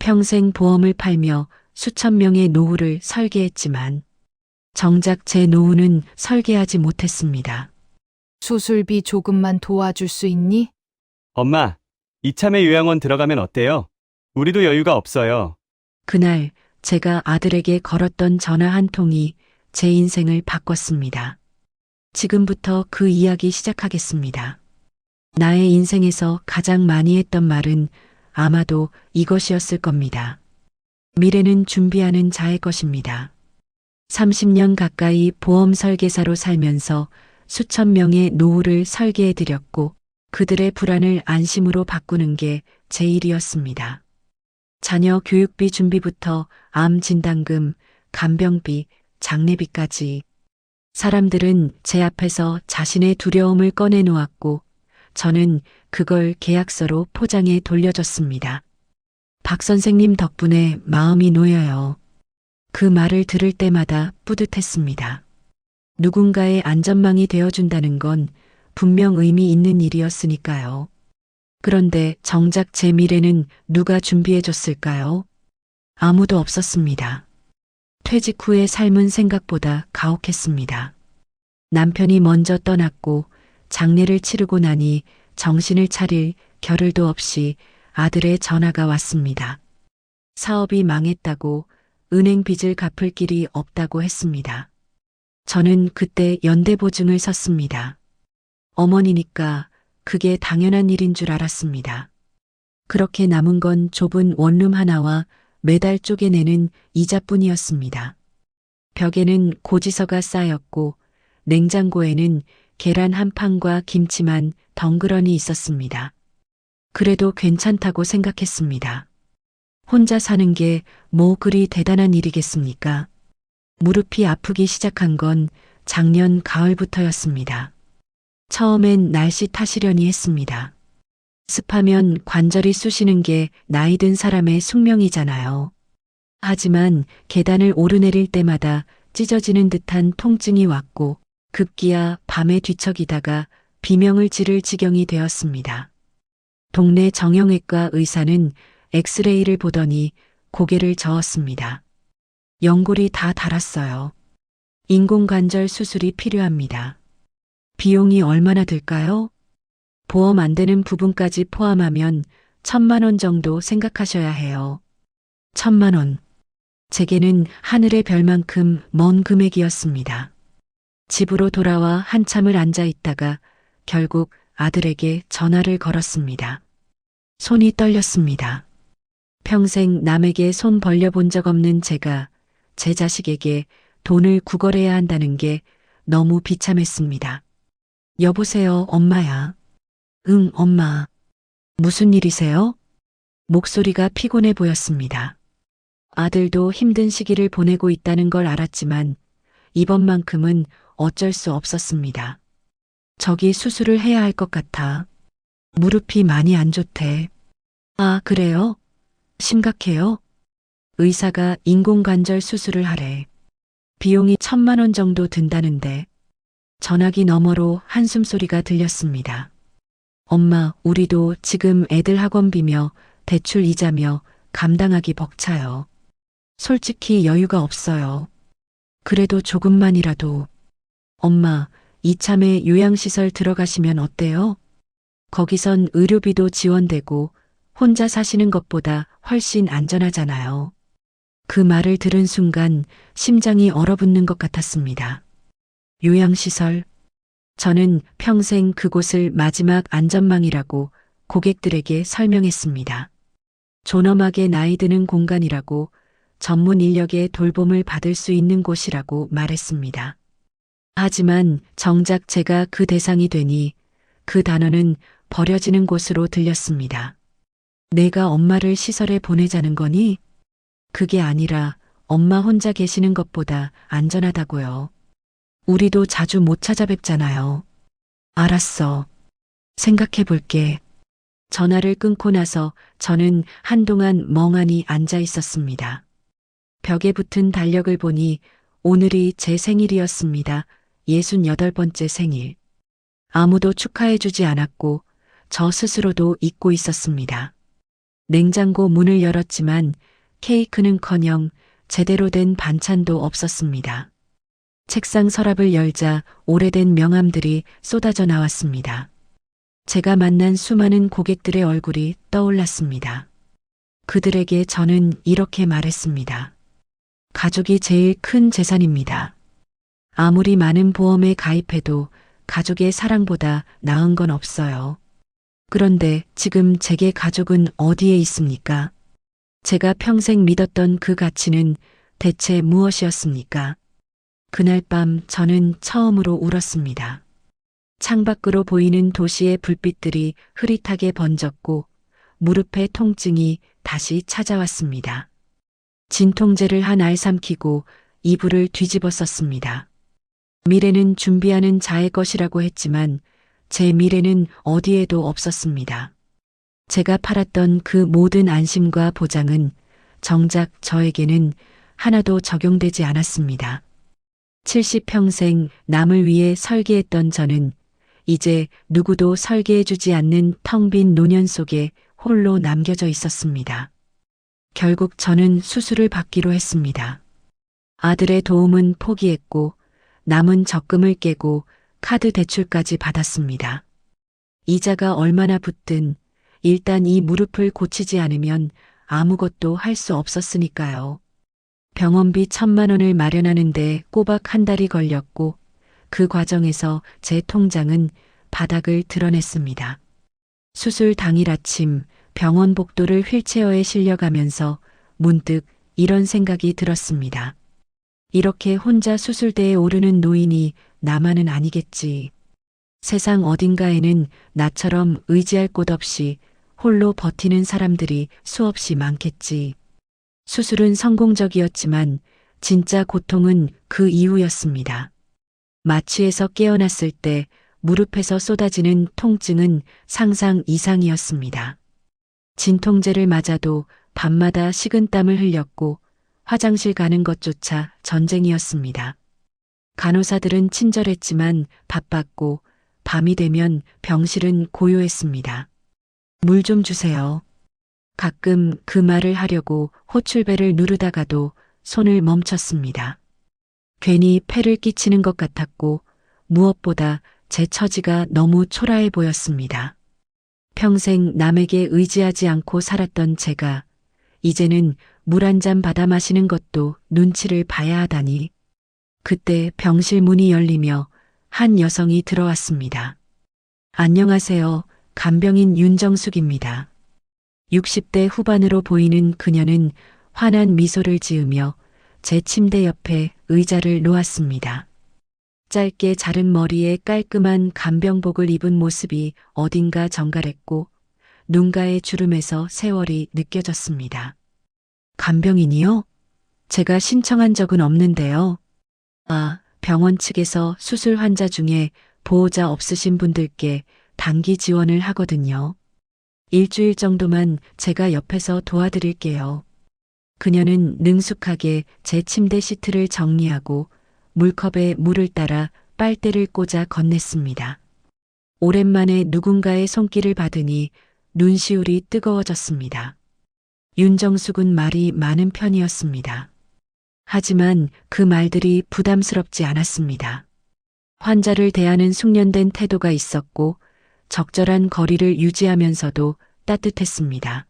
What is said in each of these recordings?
평생 보험을 팔며 수천 명의 노후를 설계했지만 정작 제 노후는 설계하지 못했습니다. 수술비 조금만 도와줄 수 있니? 엄마, 이참에 요양원 들어가면 어때요? 우리도 여유가 없어요. 그날 제가 아들에게 걸었던 전화 한 통이 제 인생을 바꿨습니다. 지금부터 그 이야기 시작하겠습니다. 나의 인생에서 가장 많이 했던 말은 아마도 이것이었을 겁니다. 미래는 준비하는 자의 것입니다. 30년 가까이 보험 설계사로 살면서 수천 명의 노후를 설계해 드렸고 그들의 불안을 안심으로 바꾸는 게 제 일이었습니다. 자녀 교육비 준비부터 암 진단금, 간병비, 장례비까지 사람들은 제 앞에서 자신의 두려움을 꺼내 놓았고 저는 그걸 계약서로 포장해 돌려줬습니다. 박 선생님 덕분에 마음이 놓여요. 그 말을 들을 때마다 뿌듯했습니다. 누군가의 안전망이 되어준다는 건 분명 의미 있는 일이었으니까요. 그런데 정작 제 미래는 누가 준비해줬을까요? 아무도 없었습니다. 퇴직 후의 삶은 생각보다 가혹했습니다. 남편이 먼저 떠났고 장례를 치르고 나니 정신을 차릴 겨를도 없이 아들의 전화가 왔습니다. 사업이 망했다고 은행 빚을 갚을 길이 없다고 했습니다. 저는 그때 연대보증을 섰습니다. 어머니니까 그게 당연한 일인 줄 알았습니다. 그렇게 남은 건 좁은 원룸 하나와 매달 쪼개내는 이자뿐이었습니다. 벽에는 고지서가 쌓였고 냉장고에는 계란 한 판과 김치만 덩그러니 있었습니다. 그래도 괜찮다고 생각했습니다. 혼자 사는 게 뭐 그리 대단한 일이겠습니까? 무릎이 아프기 시작한 건 작년 가을부터였습니다. 처음엔 날씨 탓이려니 했습니다. 습하면 관절이 쑤시는 게 나이 든 사람의 숙명이잖아요. 하지만 계단을 오르내릴 때마다 찢어지는 듯한 통증이 왔고 급기야 밤에 뒤척이다가 비명을 지를 지경이 되었습니다. 동네 정형외과 의사는 엑스레이를 보더니 고개를 저었습니다. 연골이 다 닳았어요. 인공관절 수술이 필요합니다. 비용이 얼마나 들까요? 보험 안 되는 부분까지 포함하면 1,000만 원 정도 생각하셔야 해요. 1,000만 원. 제게는 하늘의 별만큼 먼 금액이었습니다. 집으로 돌아와 한참을 앉아 있다가 결국 아들에게 전화를 걸었습니다. 손이 떨렸습니다. 평생 남에게 손 벌려본 적 없는 제가 제 자식에게 돈을 구걸해야 한다는 게 너무 비참했습니다. 여보세요, 엄마야. 응, 엄마. 무슨 일이세요? 목소리가 피곤해 보였습니다. 아들도 힘든 시기를 보내고 있다는 걸 알았지만 이번만큼은 어쩔 수 없었습니다. 저기 수술을 해야 할 것 같아. 무릎이 많이 안 좋대. 아, 그래요? 심각해요? 의사가 인공관절 수술을 하래. 비용이 1,000만 원 정도 든다는데. 전화기 너머로 한숨소리가 들렸습니다. 엄마, 우리도 지금 애들 학원비며 대출 이자며 감당하기 벅차요. 솔직히 여유가 없어요. 그래도 조금만이라도. 엄마, 이참에 요양시설 들어가시면 어때요? 거기선 의료비도 지원되고 혼자 사시는 것보다 훨씬 안전하잖아요. 그 말을 들은 순간 심장이 얼어붙는 것 같았습니다. 요양시설. 저는 평생 그곳을 마지막 안전망이라고 고객들에게 설명했습니다. 존엄하게 나이 드는 공간이라고 전문 인력의 돌봄을 받을 수 있는 곳이라고 말했습니다. 하지만 정작 제가 그 대상이 되니 그 단어는 버려지는 곳으로 들렸습니다. 내가 엄마를 시설에 보내자는 거니? 그게 아니라 엄마 혼자 계시는 것보다 안전하다고요. 우리도 자주 못 찾아뵙잖아요. 알았어. 생각해 볼게. 전화를 끊고 나서 저는 한동안 멍하니 앉아 있었습니다. 벽에 붙은 달력을 보니 오늘이 제 생일이었습니다. 68번째 생일. 아무도 축하해 주지 않았고 저 스스로도 잊고 있었습니다. 냉장고 문을 열었지만 케이크는커녕 제대로 된 반찬도 없었습니다. 책상 서랍을 열자 오래된 명함들이 쏟아져 나왔습니다. 제가 만난 수많은 고객들의 얼굴이 떠올랐습니다. 그들에게 저는 이렇게 말했습니다. 가족이 제일 큰 재산입니다. 아무리 많은 보험에 가입해도 가족의 사랑보다 나은 건 없어요. 그런데 지금 제게 가족은 어디에 있습니까? 제가 평생 믿었던 그 가치는 대체 무엇이었습니까? 그날 밤 저는 처음으로 울었습니다. 창밖으로 보이는 도시의 불빛들이 흐릿하게 번졌고 무릎의 통증이 다시 찾아왔습니다. 진통제를 한 알 삼키고 이불을 뒤집어 썼습니다. 미래는 준비하는 자의 것이라고 했지만 제 미래는 어디에도 없었습니다. 제가 팔았던 그 모든 안심과 보장은 정작 저에게는 하나도 적용되지 않았습니다. 70평생 남을 위해 설계했던 저는 이제 누구도 설계해주지 않는 텅 빈 노년 속에 홀로 남겨져 있었습니다. 결국 저는 수술을 받기로 했습니다. 아들의 도움은 포기했고 남은 적금을 깨고 카드 대출까지 받았습니다. 이자가 얼마나 붙든 일단 이 무릎을 고치지 않으면 아무것도 할 수 없었으니까요. 병원비 1,000만 원을 마련하는데 꼬박 한 달이 걸렸고 그 과정에서 제 통장은 바닥을 드러냈습니다. 수술 당일 아침 병원 복도를 휠체어에 실려가면서 문득 이런 생각이 들었습니다. 이렇게 혼자 수술대에 오르는 노인이 나만은 아니겠지. 세상 어딘가에는 나처럼 의지할 곳 없이 홀로 버티는 사람들이 수없이 많겠지. 수술은 성공적이었지만 진짜 고통은 그 이후였습니다. 마취에서 깨어났을 때 무릎에서 쏟아지는 통증은 상상 이상이었습니다. 진통제를 맞아도 밤마다 식은땀을 흘렸고 화장실 가는 것조차 전쟁이었습니다. 간호사들은 친절했지만 바빴고 밤이 되면 병실은 고요했습니다. 물 좀 주세요. 가끔 그 말을 하려고 호출벨을 누르다가도 손을 멈췄습니다. 괜히 폐를 끼치는 것 같았고 무엇보다 제 처지가 너무 초라해 보였습니다. 평생 남에게 의지하지 않고 살았던 제가 이제는 물 한 잔 받아 마시는 것도 눈치를 봐야 하다니. 그때 병실 문이 열리며 한 여성이 들어왔습니다. 안녕하세요. 간병인 윤정숙입니다. 60대 후반으로 보이는 그녀는 환한 미소를 지으며 제 침대 옆에 의자를 놓았습니다. 짧게 자른 머리에 깔끔한 간병복을 입은 모습이 어딘가 정갈했고 눈가의 주름에서 세월이 느껴졌습니다. 간병인이요? 제가 신청한 적은 없는데요. 아, 병원 측에서 수술 환자 중에 보호자 없으신 분들께 단기 지원을 하거든요. 일주일 정도만 제가 옆에서 도와드릴게요. 그녀는 능숙하게 제 침대 시트를 정리하고 물컵에 물을 따라 빨대를 꽂아 건넸습니다. 오랜만에 누군가의 손길을 받으니 눈시울이 뜨거워졌습니다. 윤정숙은 말이 많은 편이었습니다. 하지만 그 말들이 부담스럽지 않았습니다. 환자를 대하는 숙련된 태도가 있었고 적절한 거리를 유지하면서도 따뜻했습니다.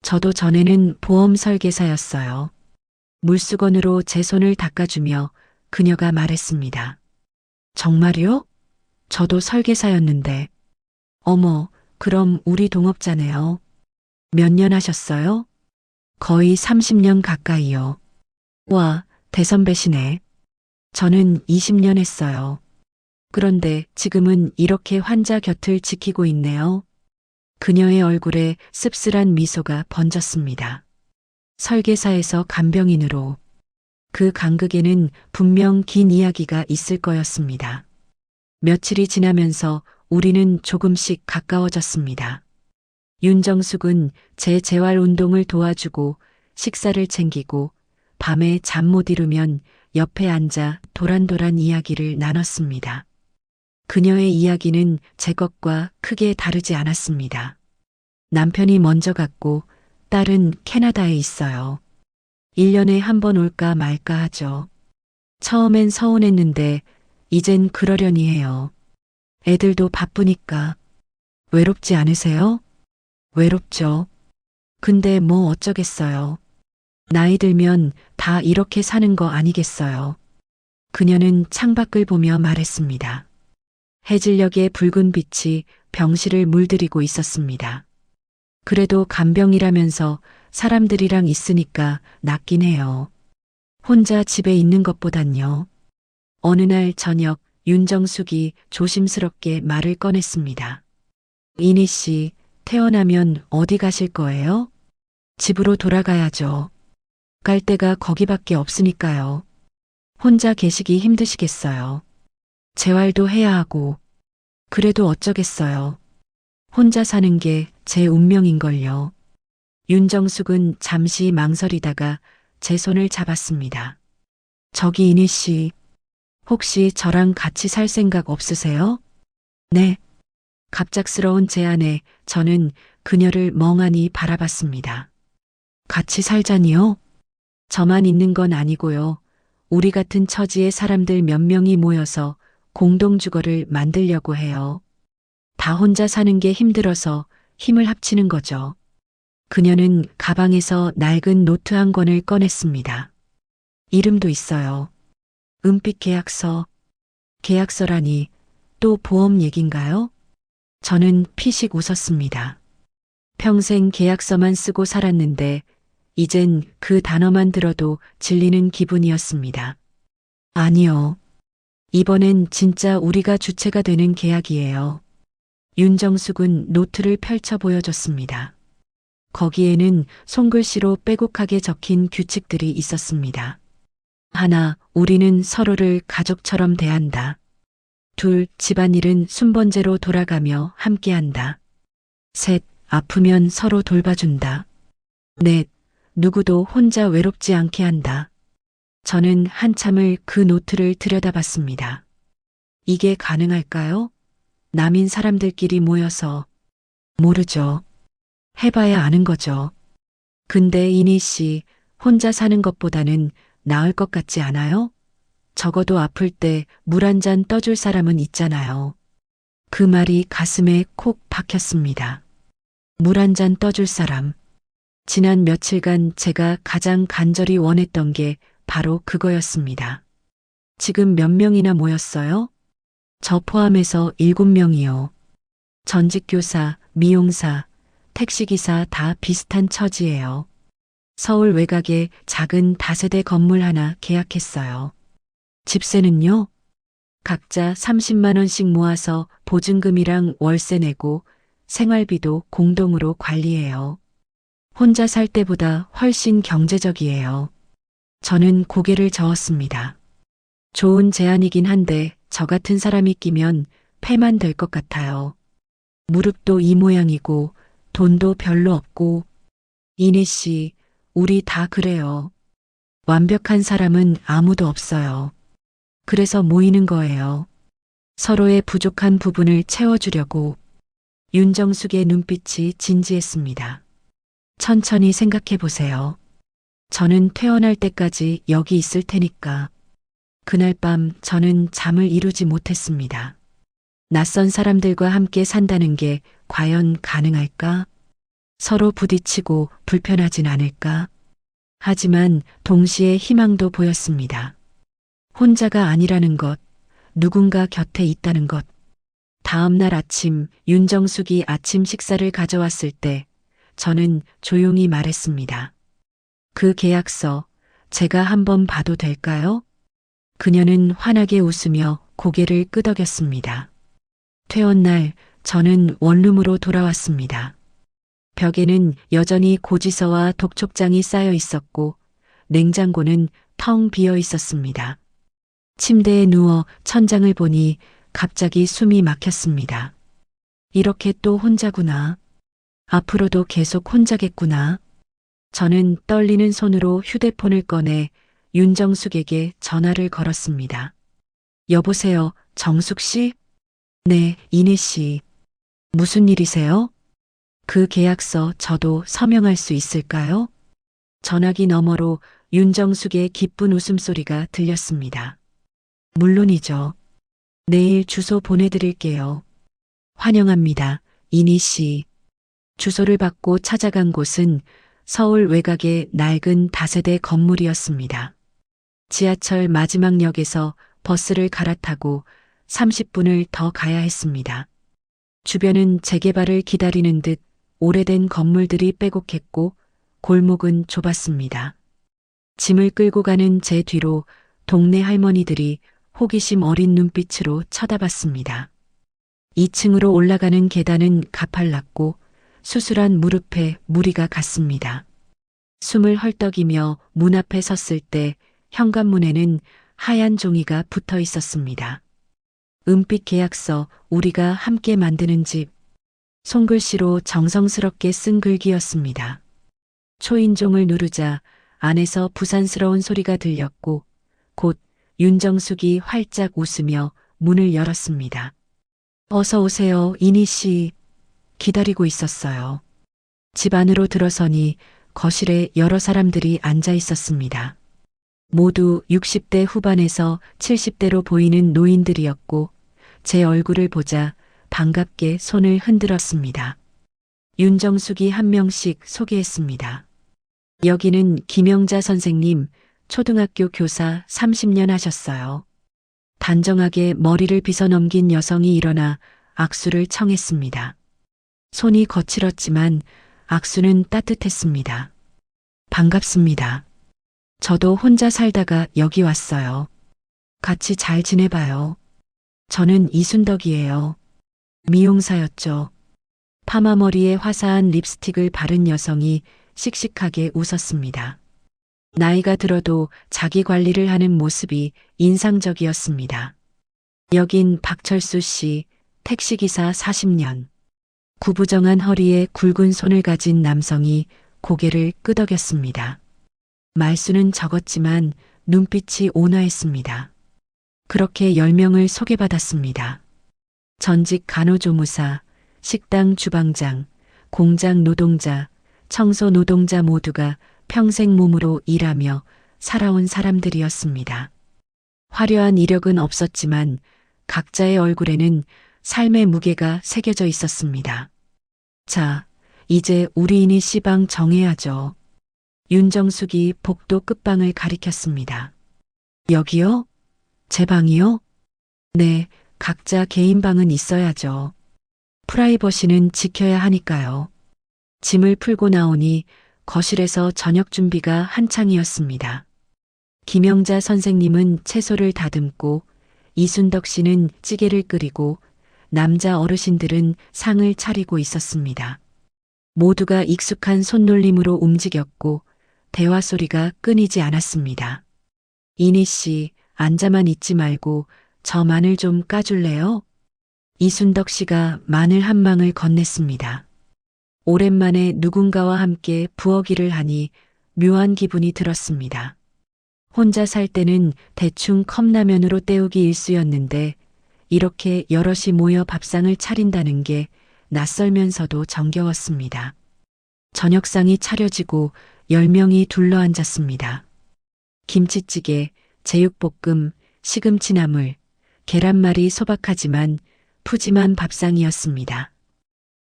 저도 전에는 보험 설계사였어요. 물수건으로 제 손을 닦아주며 그녀가 말했습니다. 정말요? 저도 설계사였는데. 어머, 그럼 우리 동업자네요. 몇 년 하셨어요? 거의 30년 가까이요. 와, 대선배시네. 저는 20년 했어요. 그런데 지금은 이렇게 환자 곁을 지키고 있네요. 그녀의 얼굴에 씁쓸한 미소가 번졌습니다. 설계사에서 간병인으로. 그 간극에는 분명 긴 이야기가 있을 거였습니다. 며칠이 지나면서 우리는 조금씩 가까워졌습니다. 윤정숙은 제 재활 운동을 도와주고 식사를 챙기고 밤에 잠 못 이루면 옆에 앉아 도란도란 이야기를 나눴습니다. 그녀의 이야기는 제 것과 크게 다르지 않았습니다. 남편이 먼저 갔고 딸은 캐나다에 있어요. 1년에 한 번 올까 말까 하죠. 처음엔 서운했는데 이젠 그러려니 해요. 애들도 바쁘니까. 외롭지 않으세요? 외롭죠. 근데 뭐 어쩌겠어요. 나이 들면 다 이렇게 사는 거 아니겠어요. 그녀는 창밖을 보며 말했습니다. 해질녘의 붉은 빛이 병실을 물들이고 있었습니다. 그래도 간병이라면서 사람들이랑 있으니까 낫긴 해요. 혼자 집에 있는 것보단요. 어느 날 저녁 윤정숙이 조심스럽게 말을 꺼냈습니다. 이니 씨, 태어나면 어디 가실 거예요? 집으로 돌아가야죠. 갈 데가 거기밖에 없으니까요. 혼자 계시기 힘드시겠어요. 재활도 해야 하고. 그래도 어쩌겠어요. 혼자 사는 게 제 운명인걸요. 윤정숙은 잠시 망설이다가 제 손을 잡았습니다. 저기 이니 씨, 혹시 저랑 같이 살 생각 없으세요? 네. 갑작스러운 제안에 저는 그녀를 멍하니 바라봤습니다. 같이 살자니요? 저만 있는 건 아니고요. 우리 같은 처지의 사람들 몇 명이 모여서 공동주거를 만들려고 해요. 다 혼자 사는 게 힘들어서 힘을 합치는 거죠. 그녀는 가방에서 낡은 노트 한 권을 꺼냈습니다. 이름도 있어요. 은빛 계약서. 계약서라니 또 보험 얘긴가요? 저는 피식 웃었습니다. 평생 계약서만 쓰고 살았는데 이젠 그 단어만 들어도 질리는 기분이었습니다. 아니요. 이번엔 진짜 우리가 주체가 되는 계약이에요. 윤정숙은 노트를 펼쳐 보여줬습니다. 거기에는 손글씨로 빼곡하게 적힌 규칙들이 있었습니다. 하나, 우리는 서로를 가족처럼 대한다. 둘, 집안일은 순번제로 돌아가며 함께한다. 셋, 아프면 서로 돌봐준다. 넷, 누구도 혼자 외롭지 않게 한다. 저는 한참을 그 노트를 들여다봤습니다. 이게 가능할까요? 남인 사람들끼리 모여서. 모르죠. 해봐야 아는 거죠. 근데 이니 씨, 혼자 사는 것보다는 나을 것 같지 않아요? 적어도 아플 때 물 한 잔 떠줄 사람은 있잖아요. 그 말이 가슴에 콕 박혔습니다. 물 한 잔 떠줄 사람. 지난 며칠간 제가 가장 간절히 원했던 게 바로 그거였습니다. 지금 몇 명이나 모였어요? 저 포함해서 7명이요. 전직 교사, 미용사, 택시기사 다 비슷한 처지예요. 서울 외곽에 작은 다세대 건물 하나 계약했어요. 집세는요? 각자 30만 원씩 모아서 보증금이랑 월세 내고 생활비도 공동으로 관리해요. 혼자 살 때보다 훨씬 경제적이에요. 저는 고개를 저었습니다. 좋은 제안이긴 한데 저 같은 사람이 끼면 패만 될 것 같아요. 무릎도 이 모양이고 돈도 별로 없고. 이니 씨, 우리 다 그래요. 완벽한 사람은 아무도 없어요. 그래서 모이는 거예요. 서로의 부족한 부분을 채워주려고. 윤정숙의 눈빛이 진지했습니다. 천천히 생각해 보세요. 저는 퇴원할 때까지 여기 있을 테니까. 그날 밤 저는 잠을 이루지 못했습니다. 낯선 사람들과 함께 산다는 게 과연 가능할까? 서로 부딪히고 불편하진 않을까? 하지만 동시에 희망도 보였습니다. 혼자가 아니라는 것, 누군가 곁에 있다는 것. 다음 날 아침 윤정숙이 아침 식사를 가져왔을 때 저는 조용히 말했습니다. 그 계약서 제가 한번 봐도 될까요? 그녀는 환하게 웃으며 고개를 끄덕였습니다. 퇴원 날 저는 원룸으로 돌아왔습니다. 벽에는 여전히 고지서와 독촉장이 쌓여 있었고 냉장고는 텅 비어 있었습니다. 침대에 누워 천장을 보니 갑자기 숨이 막혔습니다. 이렇게 또 혼자구나. 앞으로도 계속 혼자겠구나. 저는 떨리는 손으로 휴대폰을 꺼내 윤정숙에게 전화를 걸었습니다. 여보세요, 정숙 씨? 네, 이내 씨. 무슨 일이세요? 그 계약서 저도 서명할 수 있을까요? 전화기 너머로 윤정숙의 기쁜 웃음소리가 들렸습니다. 물론이죠. 내일 주소 보내드릴게요. 환영합니다. 이니 씨. 주소를 받고 찾아간 곳은 서울 외곽의 낡은 다세대 건물이었습니다. 지하철 마지막 역에서 버스를 갈아타고 30분을 더 가야 했습니다. 주변은 재개발을 기다리는 듯 오래된 건물들이 빼곡했고 골목은 좁았습니다. 짐을 끌고 가는 제 뒤로 동네 할머니들이 호기심 어린 눈빛으로 쳐다봤습니다. 2층으로 올라가는 계단은 가팔랐고 수술한 무릎에 무리가 갔습니다. 숨을 헐떡이며 문 앞에 섰을 때 현관문에는 하얀 종이가 붙어 있었습니다. 은빛 계약서, 우리가 함께 만드는 집. 손글씨로 정성스럽게 쓴 글귀였습니다. 초인종을 누르자 안에서 부산스러운 소리가 들렸고 곧 윤정숙이 활짝 웃으며 문을 열었습니다. 어서 오세요, 이니 씨. 기다리고 있었어요. 집 안으로 들어서니 거실에 여러 사람들이 앉아 있었습니다. 모두 60대 후반에서 70대로 보이는 노인들이었고 제 얼굴을 보자 반갑게 손을 흔들었습니다. 윤정숙이 한 명씩 소개했습니다. 여기는 김영자 선생님, 초등학교 교사 30년 하셨어요. 단정하게 머리를 빗어넘긴 여성이 일어나 악수를 청했습니다. 손이 거칠었지만 악수는 따뜻했습니다. 반갑습니다. 저도 혼자 살다가 여기 왔어요. 같이 잘 지내봐요. 저는 이순덕이에요. 미용사였죠. 파마머리에 화사한 립스틱을 바른 여성이 씩씩하게 웃었습니다. 나이가 들어도 자기 관리를 하는 모습이 인상적이었습니다. 여긴 박철수 씨, 택시기사 40년. 구부정한 허리에 굵은 손을 가진 남성이 고개를 끄덕였습니다. 말수는 적었지만 눈빛이 온화했습니다. 그렇게 10명을 소개받았습니다. 전직 간호조무사, 식당 주방장, 공장 노동자, 청소 노동자 모두가 평생 몸으로 일하며 살아온 사람들이었습니다. 화려한 이력은 없었지만 각자의 얼굴에는 삶의 무게가 새겨져 있었습니다. 자, 이제 우리 이니 씨방 정해야죠. 윤정숙이 복도 끝방을 가리켰습니다. 여기요? 제 방이요? 네, 각자 개인 방은 있어야죠. 프라이버시는 지켜야 하니까요. 짐을 풀고 나오니 거실에서 저녁 준비가 한창이었습니다. 김영자 선생님은 채소를 다듬고 이순덕 씨는 찌개를 끓이고 남자 어르신들은 상을 차리고 있었습니다. 모두가 익숙한 손놀림으로 움직였고 대화 소리가 끊이지 않았습니다. 이니 씨, 앉아만 있지 말고 저 마늘 좀 까줄래요? 이순덕 씨가 마늘 한 방을 건넸습니다. 오랜만에 누군가와 함께 부엌일을 하니 묘한 기분이 들었습니다. 혼자 살 때는 대충 컵라면으로 때우기 일쑤였는데 이렇게 여럿이 모여 밥상을 차린다는 게 낯설면서도 정겨웠습니다. 저녁상이 차려지고 10명이 둘러앉았습니다. 김치찌개, 제육볶음, 시금치나물, 계란말이 소박하지만 푸짐한 밥상이었습니다.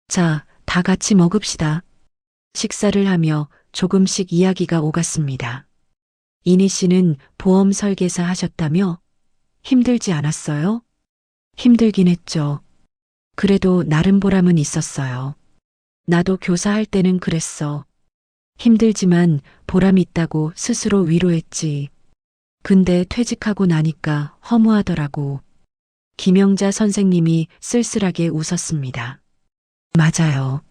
자, 다 같이 먹읍시다. 식사를 하며 조금씩 이야기가 오갔습니다. 이니 씨는 보험 설계사 하셨다며? 힘들지 않았어요? 힘들긴 했죠. 그래도 나름 보람은 있었어요. 나도 교사할 때는 그랬어. 힘들지만 보람 있다고 스스로 위로했지. 근데 퇴직하고 나니까 허무하더라고. 김영자 선생님이 쓸쓸하게 웃었습니다. 맞아요.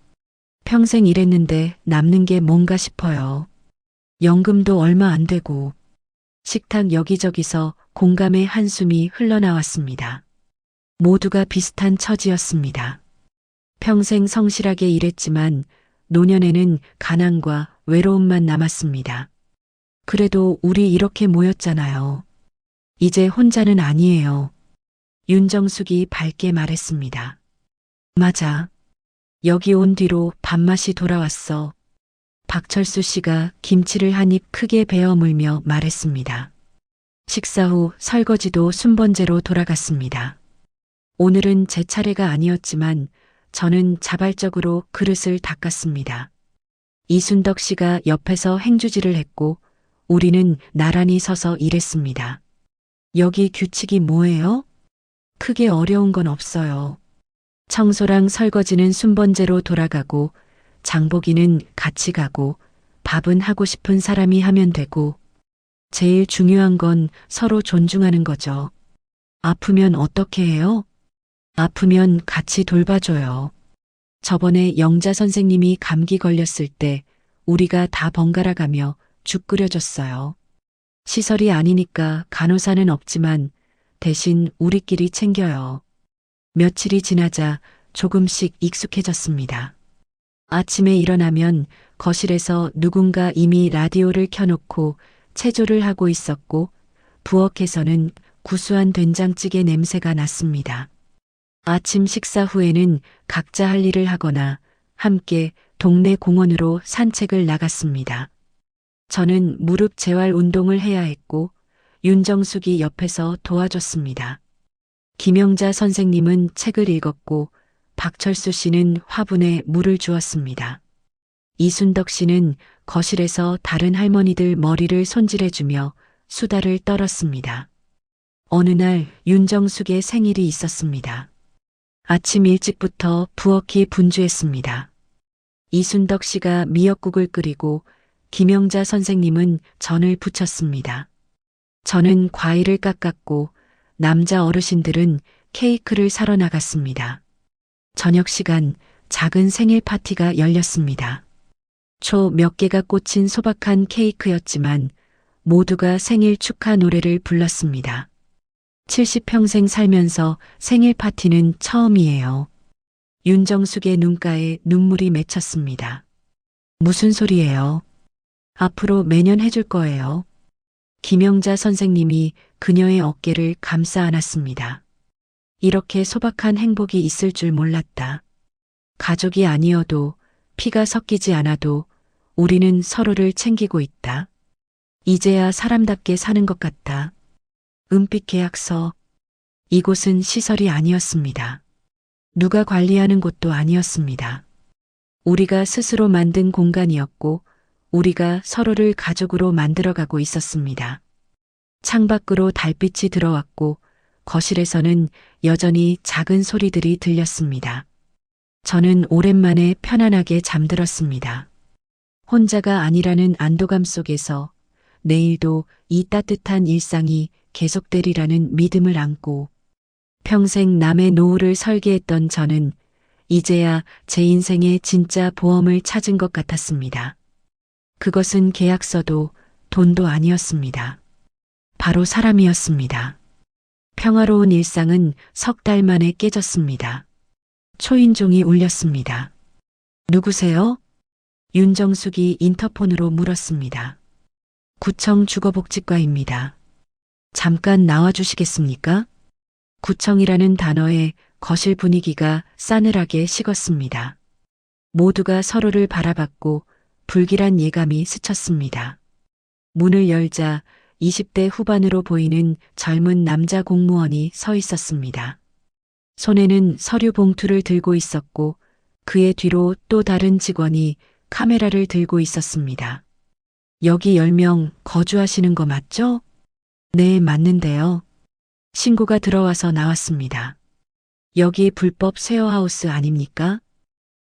평생 일했는데 남는 게 뭔가 싶어요. 연금도 얼마 안 되고. 식탁 여기저기서 공감의 한숨이 흘러나왔습니다. 모두가 비슷한 처지였습니다. 평생 성실하게 일했지만 노년에는 가난과 외로움만 남았습니다. 그래도 우리 이렇게 모였잖아요. 이제 혼자는 아니에요. 윤정숙이 밝게 말했습니다. 맞아. 여기 온 뒤로 밥맛이 돌아왔어. 박철수 씨가 김치를 한 입 크게 베어 물며 말했습니다. 식사 후 설거지도 순번제로 돌아갔습니다. 오늘은 제 차례가 아니었지만 저는 자발적으로 그릇을 닦았습니다. 이순덕 씨가 옆에서 행주질을 했고 우리는 나란히 서서 일했습니다. 여기 규칙이 뭐예요? 크게 어려운 건 없어요. 청소랑 설거지는 순번제로 돌아가고 장보기는 같이 가고 밥은 하고 싶은 사람이 하면 되고 제일 중요한 건 서로 존중하는 거죠. 아프면 어떻게 해요? 아프면 같이 돌봐줘요. 저번에 영자 선생님이 감기 걸렸을 때 우리가 다 번갈아 가며 죽 끓여줬어요. 시설이 아니니까 간호사는 없지만 대신 우리끼리 챙겨요. 며칠이 지나자 조금씩 익숙해졌습니다. 아침에 일어나면 거실에서 누군가 이미 라디오를 켜놓고 체조를 하고 있었고 부엌에서는 구수한 된장찌개 냄새가 났습니다. 아침 식사 후에는 각자 할 일을 하거나 함께 동네 공원으로 산책을 나갔습니다. 저는 무릎 재활 운동을 해야 했고 윤정숙이 옆에서 도와줬습니다. 김영자 선생님은 책을 읽었고 박철수 씨는 화분에 물을 주었습니다. 이순덕 씨는 거실에서 다른 할머니들 머리를 손질해주며 수다를 떨었습니다. 어느 날 윤정숙의 생일이 있었습니다. 아침 일찍부터 부엌이 분주했습니다. 이순덕 씨가 미역국을 끓이고 김영자 선생님은 전을 부쳤습니다. 저는 과일을 깎았고 남자 어르신들은 케이크를 사러 나갔습니다. 저녁 시간 작은 생일 파티가 열렸습니다. 초 몇 개가 꽂힌 소박한 케이크였지만 모두가 생일 축하 노래를 불렀습니다. 70평생 살면서 생일 파티는 처음이에요. 윤정숙의 눈가에 눈물이 맺혔습니다. 무슨 소리예요? 앞으로 매년 해줄 거예요. 김영자 선생님이 그녀의 어깨를 감싸 안았습니다. 이렇게 소박한 행복이 있을 줄 몰랐다. 가족이 아니어도 피가 섞이지 않아도 우리는 서로를 챙기고 있다. 이제야 사람답게 사는 것 같다. 은빛 계약서. 이곳은 시설이 아니었습니다. 누가 관리하는 곳도 아니었습니다. 우리가 스스로 만든 공간이었고 우리가 서로를 가족으로 만들어가고 있었습니다. 창밖으로 달빛이 들어왔고 거실에서는 여전히 작은 소리들이 들렸습니다. 저는 오랜만에 편안하게 잠들었습니다. 혼자가 아니라는 안도감 속에서 내일도 이 따뜻한 일상이 계속되리라는 믿음을 안고 평생 남의 노후를 설계했던 저는 이제야 제 인생의 진짜 보험을 찾은 것 같았습니다. 그것은 계약서도 돈도 아니었습니다. 바로 사람이었습니다. 평화로운 일상은 석 달 만에 깨졌습니다. 초인종이 울렸습니다. 누구세요? 윤정숙이 인터폰으로 물었습니다. 구청 주거복지과입니다. 잠깐 나와주시겠습니까? 구청이라는 단어에 거실 분위기가 싸늘하게 식었습니다. 모두가 서로를 바라봤고 불길한 예감이 스쳤습니다. 문을 열자 20대 후반으로 보이는 젊은 남자 공무원이 서 있었습니다. 손에는 서류 봉투를 들고 있었고 그의 뒤로 또 다른 직원이 카메라를 들고 있었습니다. 여기 10명 거주하시는 거 맞죠? 네, 맞는데요. 신고가 들어와서 나왔습니다. 여기 불법 쉐어하우스 아닙니까?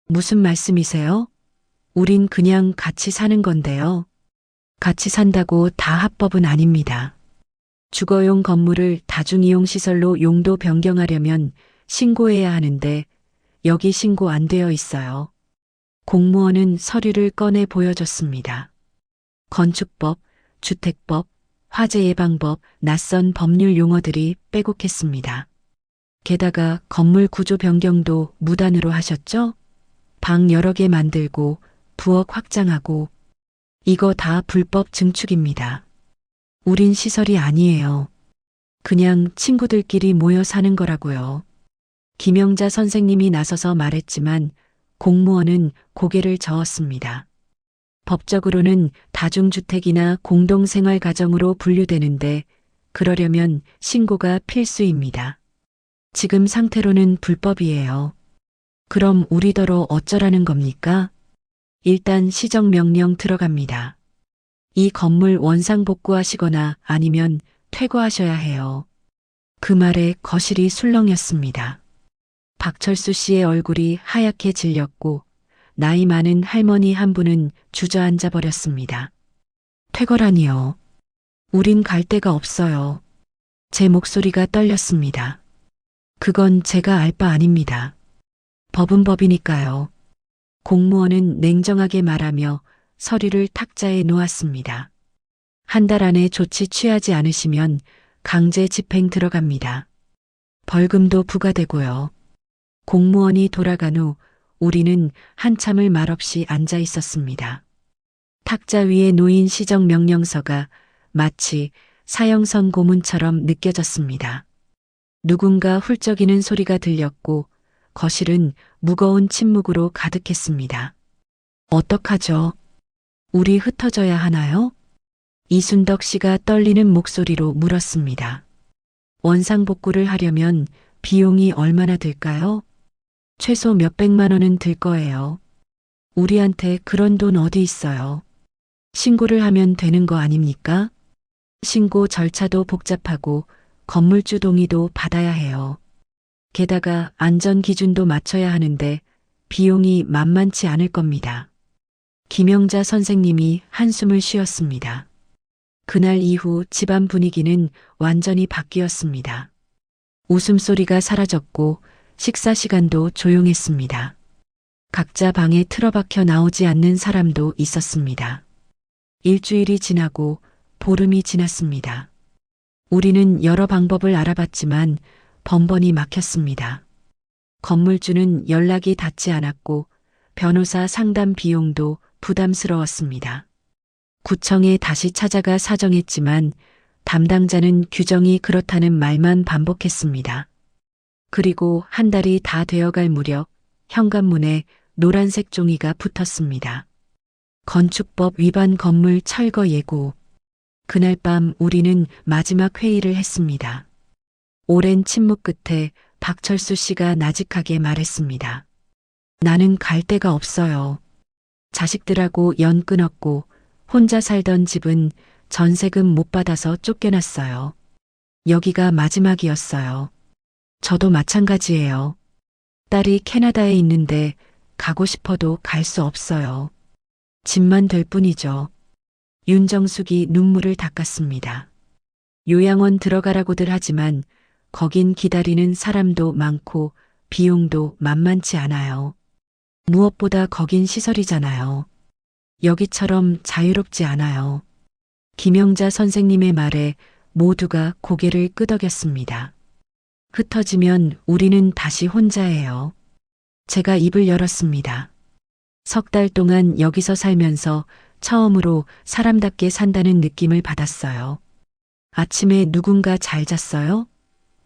무슨 말씀이세요? 우린 그냥 같이 사는 건데요. 같이 산다고 다 합법은 아닙니다. 주거용 건물을 다중이용시설로 용도 변경하려면 신고해야 하는데 여기 신고 안 되어 있어요. 공무원은 서류를 꺼내 보여줬습니다. 건축법, 주택법, 화재예방법, 낯선 법률 용어들이 빼곡했습니다. 게다가 건물 구조 변경도 무단으로 하셨죠? 방 여러 개 만들고 부엌 확장하고 이거 다 불법 증축입니다. 우린 시설이 아니에요. 그냥 친구들끼리 모여 사는 거라고요. 김영자 선생님이 나서서 말했지만 공무원은 고개를 저었습니다. 법적으로는 다중주택이나 공동생활가정으로 분류되는데 그러려면 신고가 필수입니다. 지금 상태로는 불법이에요. 그럼 우리더러 어쩌라는 겁니까? 일단 시정명령 들어갑니다. 이 건물 원상복구하시거나 아니면 퇴거하셔야 해요. 그 말에 거실이 술렁였습니다. 박철수 씨의 얼굴이 하얗게 질렸고 나이 많은 할머니 한 분은 주저앉아 버렸습니다. 퇴거라니요. 우린 갈 데가 없어요. 제 목소리가 떨렸습니다. 그건 제가 알 바 아닙니다. 법은 법이니까요. 공무원은 냉정하게 말하며 서류를 탁자에 놓았습니다. 한 달 안에 조치 취하지 않으시면 강제 집행 들어갑니다. 벌금도 부과되고요. 공무원이 돌아간 후 우리는 한참을 말없이 앉아 있었습니다. 탁자 위에 놓인 시정명령서가 마치 사형선 고문처럼 느껴졌습니다. 누군가 훌쩍이는 소리가 들렸고 거실은 무거운 침묵으로 가득했습니다. 어떡하죠? 우리 흩어져야 하나요? 이순덕 씨가 떨리는 목소리로 물었습니다. 원상복구를 하려면 비용이 얼마나 들까요? 최소 몇백만 원은 들 거예요. 우리한테 그런 돈 어디 있어요? 신고를 하면 되는 거 아닙니까? 신고 절차도 복잡하고 건물주 동의도 받아야 해요. 게다가 안전 기준도 맞춰야 하는데 비용이 만만치 않을 겁니다. 김영자 선생님이 한숨을 쉬었습니다. 그날 이후 집안 분위기는 완전히 바뀌었습니다. 웃음소리가 사라졌고 식사 시간도 조용했습니다. 각자 방에 틀어박혀 나오지 않는 사람도 있었습니다. 일주일이 지나고 보름이 지났습니다. 우리는 여러 방법을 알아봤지만 번번이 막혔습니다. 건물주는 연락이 닿지 않았고 변호사 상담 비용도 부담스러웠습니다. 구청에 다시 찾아가 사정했지만 담당자는 규정이 그렇다는 말만 반복했습니다. 그리고 한 달이 다 되어갈 무렵 현관문에 노란색 종이가 붙었습니다. 건축법 위반 건물 철거 예고. 그날 밤 우리는 마지막 회의를 했습니다. 오랜 침묵 끝에 박철수 씨가 나직하게 말했습니다. 나는 갈 데가 없어요. 자식들하고 연 끊었고 혼자 살던 집은 전세금 못 받아서 쫓겨났어요. 여기가 마지막이었어요. 저도 마찬가지예요. 딸이 캐나다에 있는데 가고 싶어도 갈 수 없어요. 집만 될 뿐이죠. 윤정숙이 눈물을 닦았습니다. 요양원 들어가라고들 하지만 거긴 기다리는 사람도 많고 비용도 만만치 않아요. 무엇보다 거긴 시설이잖아요. 여기처럼 자유롭지 않아요. 김영자 선생님의 말에 모두가 고개를 끄덕였습니다. 흩어지면 우리는 다시 혼자예요. 제가 입을 열었습니다. 석 달 동안 여기서 살면서 처음으로 사람답게 산다는 느낌을 받았어요. 아침에 누군가 잘 잤어요?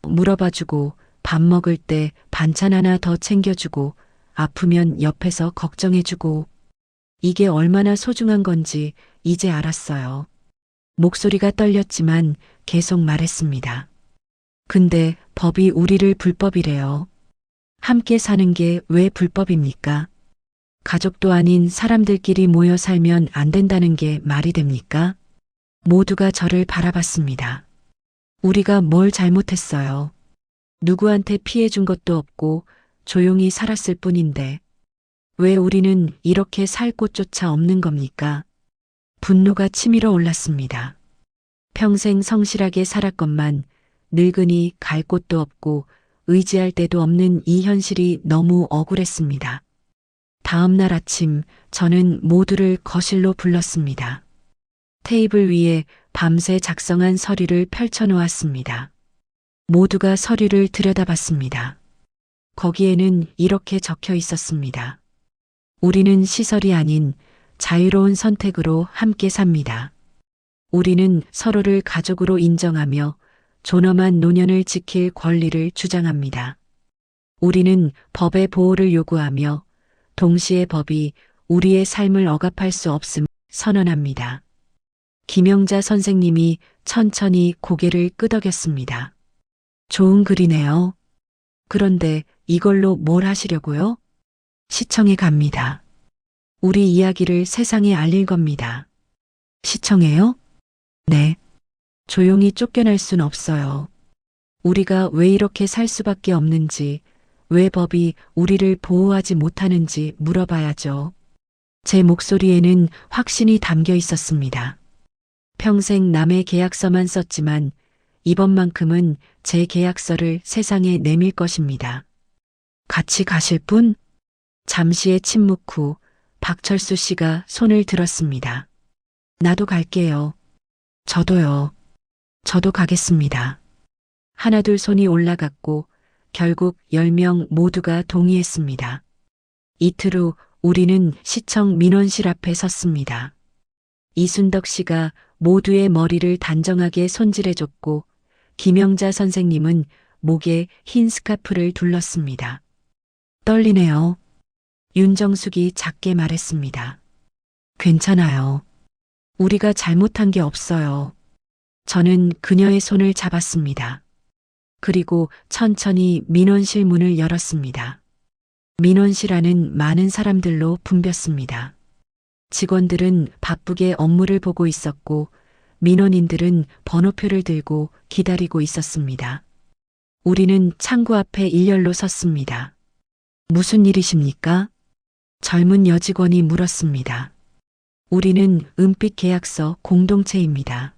물어봐주고 밥 먹을 때 반찬 하나 더 챙겨주고 아프면 옆에서 걱정해주고 이게 얼마나 소중한 건지 이제 알았어요. 목소리가 떨렸지만 계속 말했습니다. 근데 법이 우리를 불법이래요. 함께 사는 게 왜 불법입니까? 가족도 아닌 사람들끼리 모여 살면 안 된다는 게 말이 됩니까? 모두가 저를 바라봤습니다. 우리가 뭘 잘못했어요. 누구한테 피해 준 것도 없고 조용히 살았을 뿐인데 왜 우리는 이렇게 살 곳조차 없는 겁니까? 분노가 치밀어 올랐습니다. 평생 성실하게 살았건만 늙으니 갈 곳도 없고 의지할 데도 없는 이 현실이 너무 억울했습니다. 다음 날 아침 저는 모두를 거실로 불렀습니다. 테이블 위에 밤새 작성한 서류를 펼쳐놓았습니다. 모두가 서류를 들여다봤습니다. 거기에는 이렇게 적혀 있었습니다. 우리는 시설이 아닌 자유로운 선택으로 함께 삽니다. 우리는 서로를 가족으로 인정하며 존엄한 노년을 지킬 권리를 주장합니다. 우리는 법의 보호를 요구하며 동시에 법이 우리의 삶을 억압할 수 없음을 선언합니다. 김영자 선생님이 천천히 고개를 끄덕였습니다. 좋은 글이네요. 그런데 이걸로 뭘 하시려고요? 시청에 갑니다. 우리 이야기를 세상에 알릴 겁니다. 시청에요? 네. 조용히 쫓겨날 순 없어요. 우리가 왜 이렇게 살 수밖에 없는지, 왜 법이 우리를 보호하지 못하는지 물어봐야죠. 제 목소리에는 확신이 담겨 있었습니다. 평생 남의 계약서만 썼지만 이번만큼은 제 계약서를 세상에 내밀 것입니다. 같이 가실 분? 잠시의 침묵 후 박철수 씨가 손을 들었습니다. 나도 갈게요. 저도요. 저도 가겠습니다. 하나둘 손이 올라갔고 결국 10명 모두가 동의했습니다. 이틀 후 우리는 시청 민원실 앞에 섰습니다. 이순덕 씨가 모두의 머리를 단정하게 손질해줬고 김영자 선생님은 목에 흰 스카프를 둘렀습니다. 떨리네요. 윤정숙이 작게 말했습니다. 괜찮아요. 우리가 잘못한 게 없어요. 저는 그녀의 손을 잡았습니다. 그리고 천천히 민원실 문을 열었습니다. 민원실 안은 많은 사람들로 붐볐습니다. 직원들은 바쁘게 업무를 보고 있었고 민원인들은 번호표를 들고 기다리고 있었습니다. 우리는 창구 앞에 일렬로 섰습니다. 무슨 일이십니까? 젊은 여직원이 물었습니다. 우리는 은빛 계약서 공동체입니다.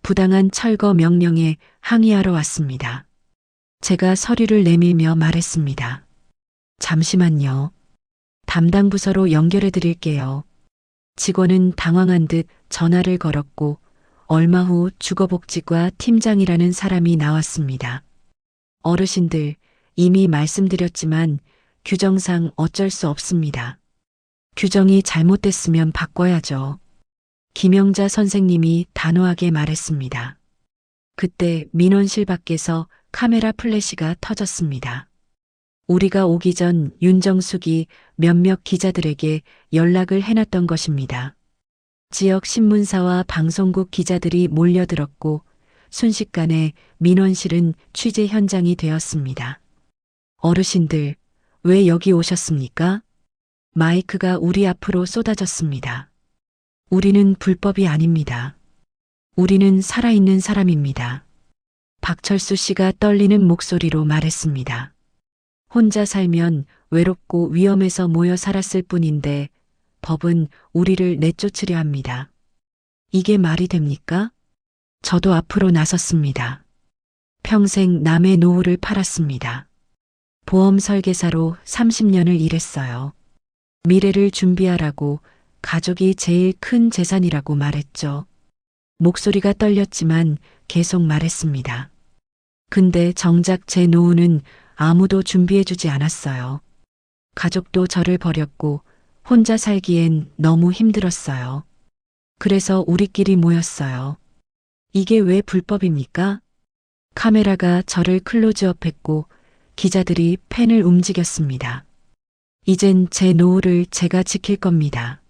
부당한 철거 명령에 항의하러 왔습니다. 제가 서류를 내밀며 말했습니다. 잠시만요. 담당 부서로 연결해 드릴게요. 직원은 당황한 듯 전화를 걸었고 얼마 후 주거복지과 팀장이라는 사람이 나왔습니다. 어르신들, 이미 말씀드렸지만 규정상 어쩔 수 없습니다. 규정이 잘못됐으면 바꿔야죠. 김영자 선생님이 단호하게 말했습니다. 그때 민원실 밖에서 카메라 플래시가 터졌습니다. 우리가 오기 전 윤정숙이 몇몇 기자들에게 연락을 해놨던 것입니다. 지역 신문사와 방송국 기자들이 몰려들었고 순식간에 민원실은 취재 현장이 되었습니다. 어르신들, 왜 여기 오셨습니까? 마이크가 우리 앞으로 쏟아졌습니다. 우리는 불법이 아닙니다. 우리는 살아있는 사람입니다. 박철수 씨가 떨리는 목소리로 말했습니다. 혼자 살면 외롭고 위험해서 모여 살았을 뿐인데 법은 우리를 내쫓으려 합니다. 이게 말이 됩니까? 저도 앞으로 나섰습니다. 평생 남의 노후를 팔았습니다. 보험 설계사로 30년을 일했어요. 미래를 준비하라고 가족이 제일 큰 재산이라고 말했죠. 목소리가 떨렸지만 계속 말했습니다. 근데 정작 제 노후는 아무도 준비해주지 않았어요. 가족도 저를 버렸고 혼자 살기엔 너무 힘들었어요. 그래서 우리끼리 모였어요. 이게 왜 불법입니까? 카메라가 저를 클로즈업했고 기자들이 펜을 움직였습니다. 이젠 제 노후를 제가 지킬 겁니다.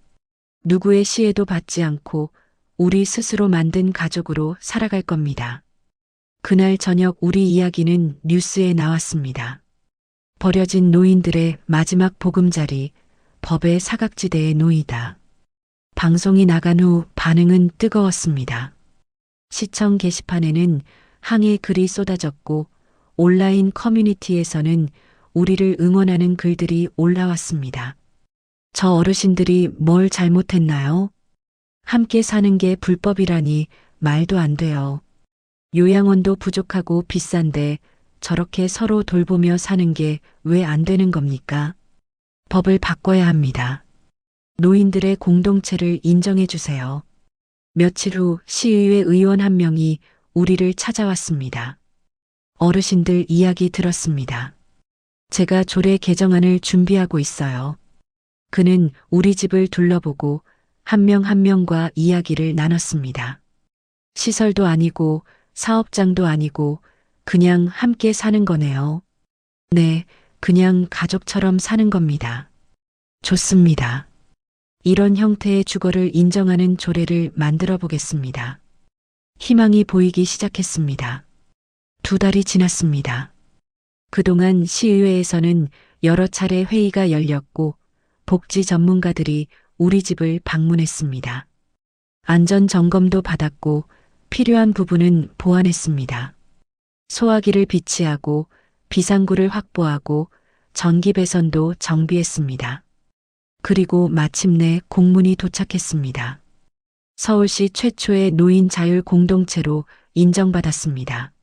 누구의 시혜도 받지 않고 우리 스스로 만든 가족으로 살아갈 겁니다. 그날 저녁 우리 이야기는 뉴스에 나왔습니다. 버려진 노인들의 마지막 보금자리, 법의 사각지대에 놓이다. 방송이 나간 후 반응은 뜨거웠습니다. 시청 게시판에는 항의 글이 쏟아졌고 온라인 커뮤니티에서는 우리를 응원하는 글들이 올라왔습니다. 저 어르신들이 뭘 잘못했나요? 함께 사는 게 불법이라니 말도 안 돼요. 요양원도 부족하고 비싼데 저렇게 서로 돌보며 사는 게 왜 안 되는 겁니까? 법을 바꿔야 합니다. 노인들의 공동체를 인정해 주세요. 며칠 후 시의회 의원 한 명이 우리를 찾아왔습니다. 어르신들 이야기 들었습니다. 제가 조례 개정안을 준비하고 있어요. 그는 우리 집을 둘러보고 한 명 한 명과 이야기를 나눴습니다. 시설도 아니고 사업장도 아니고 그냥 함께 사는 거네요. 네, 그냥 가족처럼 사는 겁니다. 좋습니다. 이런 형태의 주거를 인정하는 조례를 만들어 보겠습니다. 희망이 보이기 시작했습니다. 2달이 지났습니다. 그동안 시의회에서는 여러 차례 회의가 열렸고 복지 전문가들이 우리 집을 방문했습니다. 안전 점검도 받았고 필요한 부분은 보완했습니다. 소화기를 비치하고 비상구를 확보하고 전기 배선도 정비했습니다. 그리고 마침내 공문이 도착했습니다. 서울시 최초의 노인 자율 공동체로 인정받았습니다.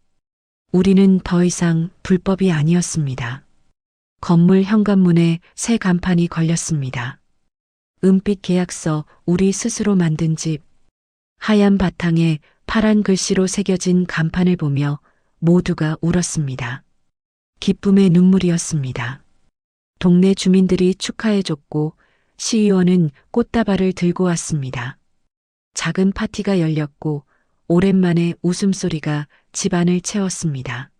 우리는 더 이상 불법이 아니었습니다. 건물 현관문에 새 간판이 걸렸습니다. 은빛 계약서, 우리 스스로 만든 집. 하얀 바탕에 파란 글씨로 새겨진 간판을 보며 모두가 울었습니다. 기쁨의 눈물이었습니다. 동네 주민들이 축하해줬고 시의원은 꽃다발을 들고 왔습니다. 작은 파티가 열렸고 오랜만에 웃음소리가 집안을 채웠습니다.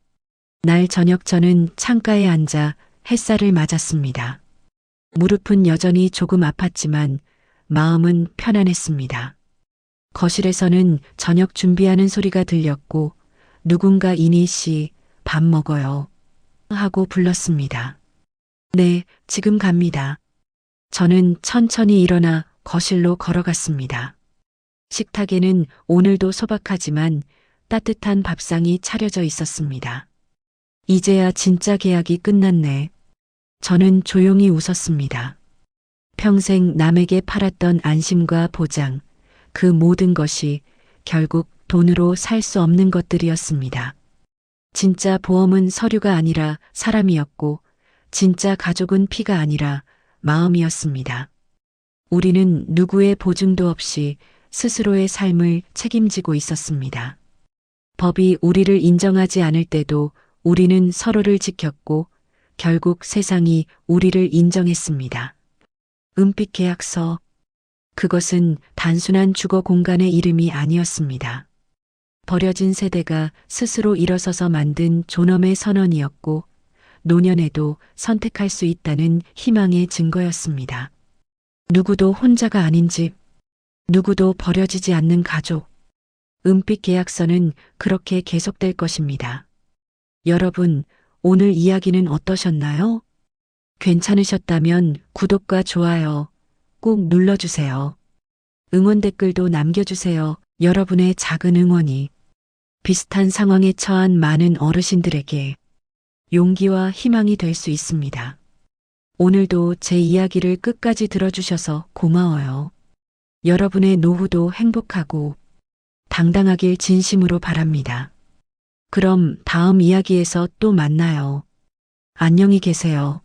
날 저녁 저는 창가에 앉아 햇살을 맞았습니다. 무릎은 여전히 조금 아팠지만 마음은 편안했습니다. 거실에서는 저녁 준비하는 소리가 들렸고 누군가 이니 씨, 밥 먹어요. 하고 불렀습니다. 네, 지금 갑니다. 저는 천천히 일어나 거실로 걸어갔습니다. 식탁에는 오늘도 소박하지만 따뜻한 밥상이 차려져 있었습니다. 이제야 진짜 계약이 끝났네. 저는 조용히 웃었습니다. 평생 남에게 팔았던 안심과 보장, 그 모든 것이 결국 돈으로 살 수 없는 것들이었습니다. 진짜 보험은 서류가 아니라 사람이었고, 진짜 가족은 피가 아니라 마음이었습니다. 우리는 누구의 보증도 없이 스스로의 삶을 책임지고 있었습니다. 법이 우리를 인정하지 않을 때도 우리는 서로를 지켰고 결국 세상이 우리를 인정했습니다. 은빛 계약서. 그것은 단순한 주거 공간의 이름이 아니었습니다. 버려진 세대가 스스로 일어서서 만든 존엄의 선언이었고 노년에도 선택할 수 있다는 희망의 증거였습니다. 누구도 혼자가 아닌 집, 누구도 버려지지 않는 가족. 은빛 계약서는 그렇게 계속될 것입니다. 여러분, 오늘 이야기는 어떠셨나요? 괜찮으셨다면 구독과 좋아요 꼭 눌러주세요. 응원 댓글도 남겨주세요. 여러분의 작은 응원이 비슷한 상황에 처한 많은 어르신들에게 용기와 희망이 될 수 있습니다. 오늘도 제 이야기를 끝까지 들어주셔서 고마워요. 여러분의 노후도 행복하고 당당하길 진심으로 바랍니다. 그럼 다음 이야기에서 또 만나요. 안녕히 계세요.